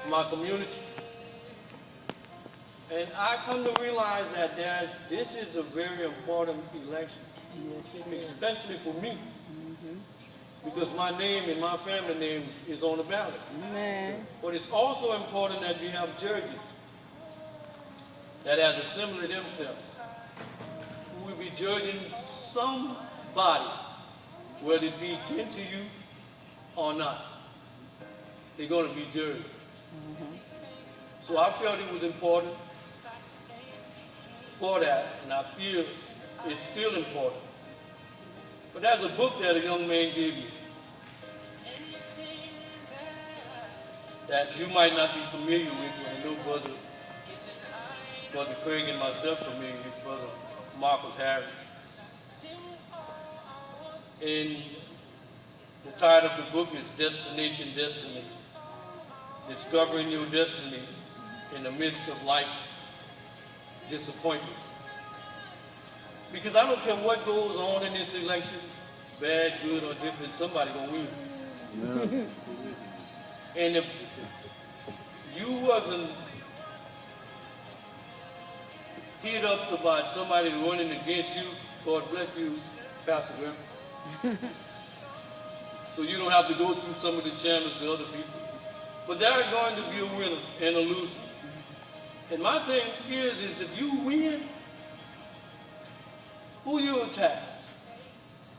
my community. And I come to realize that this is a very important election. Yes, it is. Especially for me. Because my name and my family name is on the ballot. Amen. But it's also important that you have judges that has assembled themselves, who will be judging somebody, whether it be kin to you or not. They're going to be judged. So I felt it was important for that, and I feel it's still important. But there's a book that a young man gave me that you might not be familiar with, but I know Brother Craig and myself familiar with, Brother Marcus Harris. And the title of the book is Destination Destiny, Discovering Your Destiny in the Midst of Life Disappointments. Because I don't care what goes on in this election, bad, good, or different, somebody gonna win. Yeah. And if you wasn't hit up about somebody running against you, God bless you, Pastor Grimm. So you don't have to go through some of the channels of other people. But there are going to be a winner and a loser. And my thing is if you win, who you attack?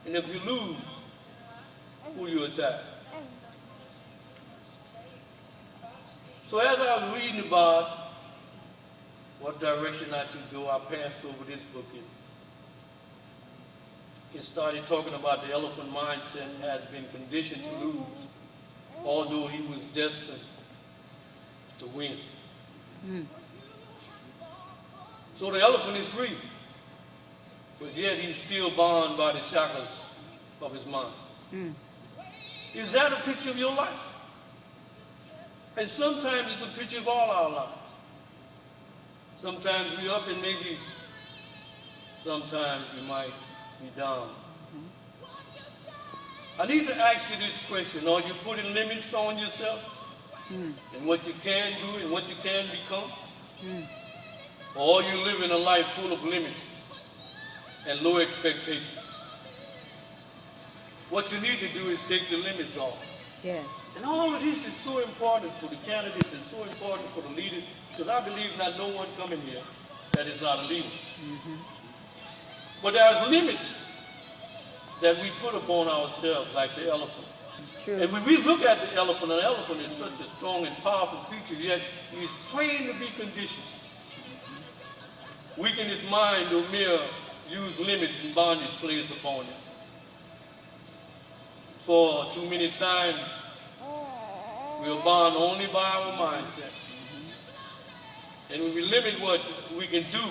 And if you lose, who you attack? So as I was reading about what direction I should go, I passed over this book and it started talking about the elephant mindset has been conditioned to lose, although he was destined to win. So the elephant is free, but yet he's still bound by the shackles of his mind. Is that a picture of your life? And sometimes it's a picture of all our lives. Sometimes we're up and maybe sometimes we might be down. I need to ask you this question. Are you putting limits on yourself and what you can do and what you can become? Or are you living a life full of limits and low expectations? What you need to do is take the limits off. Yes. And all of this is so important for the candidates and so important for the leaders, because I believe not no one coming here that is not a leader. But there's limits that we put upon ourselves, like the elephant. True. And when we look at the elephant is such a strong and powerful creature, yet he's trained to be conditioned. Weaken his mind or mere use limits and bondage placed upon him. For too many times, we are bound only by our mindset. And when we limit what we can do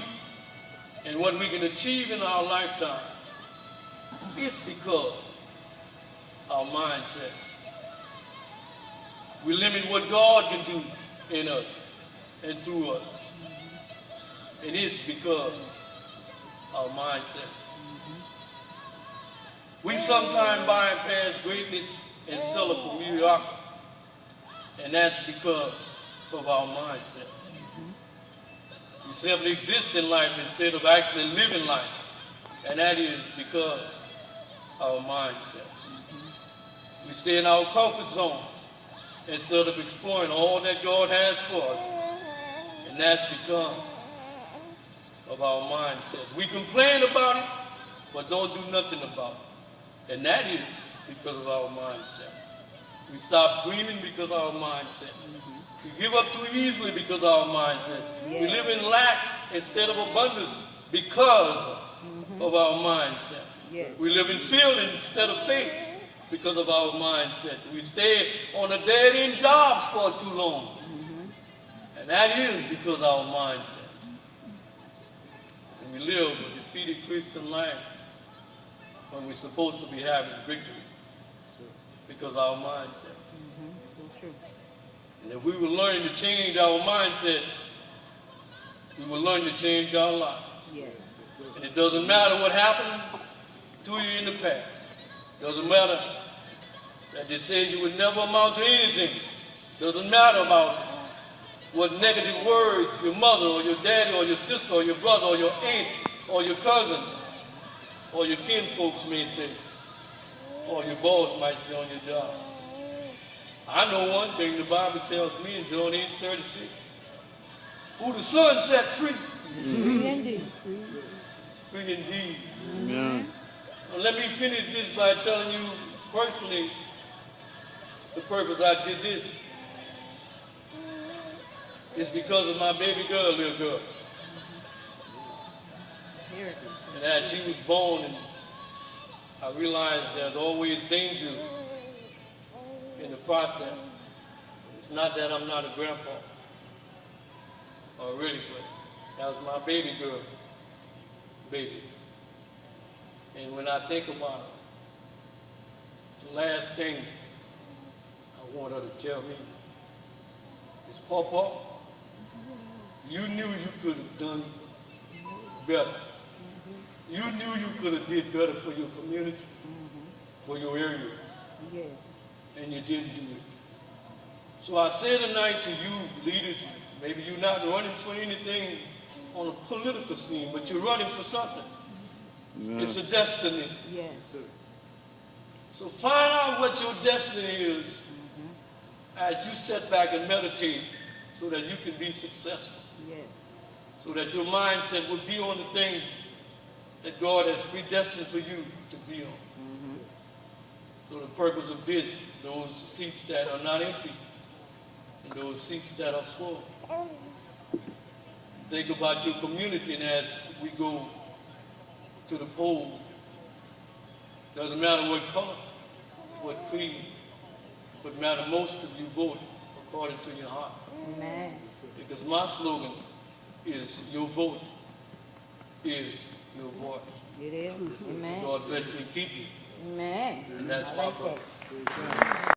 and what we can achieve in our lifetime, it's because our mindset. We limit what God can do in us and through us. And it's because our mindset. We sometimes bypass greatness and settle for mediocrity. And that's because of our mindset. We simply exist in life instead of actually living life. And that is because our mindset. We stay in our comfort zone instead of exploring all that God has for us. And that's because of our mindset. We complain about it, but don't do nothing about it. And that is because of our mindset. We stop dreaming because of our mindset. We give up too easily because of our mindset. Yes. We live in lack instead of abundance because of our mindset. Yes. We live in fear instead of faith because of our mindset. We stay on a dead-end jobs for too long. And that is because of our mindset. And we live a defeated Christian life when we're supposed to be having victory because of our mindset. So true. And if we will learn to change our mindset, we will learn to change our life. Yes. And it doesn't matter what happened to you in the past. It doesn't matter that they said you would never amount to anything. It doesn't matter about what negative words your mother or your daddy or your sister or your brother or your aunt or your cousin or your kinfolks may say, or your boss might say on your job. I know one thing the Bible tells me in John 8:36. Who the Son set free. Free indeed. Free indeed. Yeah. Now, let me finish this by telling you personally the purpose I did this. It's because of my baby girl, little girl. And as she was born, and I realized there's always danger in the process. It's not that I'm not a grandpa already, but that was my baby girl, baby. And when I think about it, the last thing I want her to tell me is, Papa, you knew you could have done better. You knew you could have did better for your community, for your area, Yes. and you didn't do it. So I say tonight to you leaders, maybe you're not running for anything on a political scene, but you're running for something. Yeah. It's a destiny. Yes. So find out what your destiny is as you sit back and meditate so that you can be successful. Yes. So that your mindset will be on the things that God has predestined for you to be on. So the purpose of this, those seats that are not empty, and those seats that are full. Think about your community, and as we go to the poll, doesn't matter what color, what creed, but matter most of you vote according to your heart. Amen. Because my slogan is, your vote is your voice. It is. Amen. God bless you and keep you. Amen. And that's I my like purpose. that.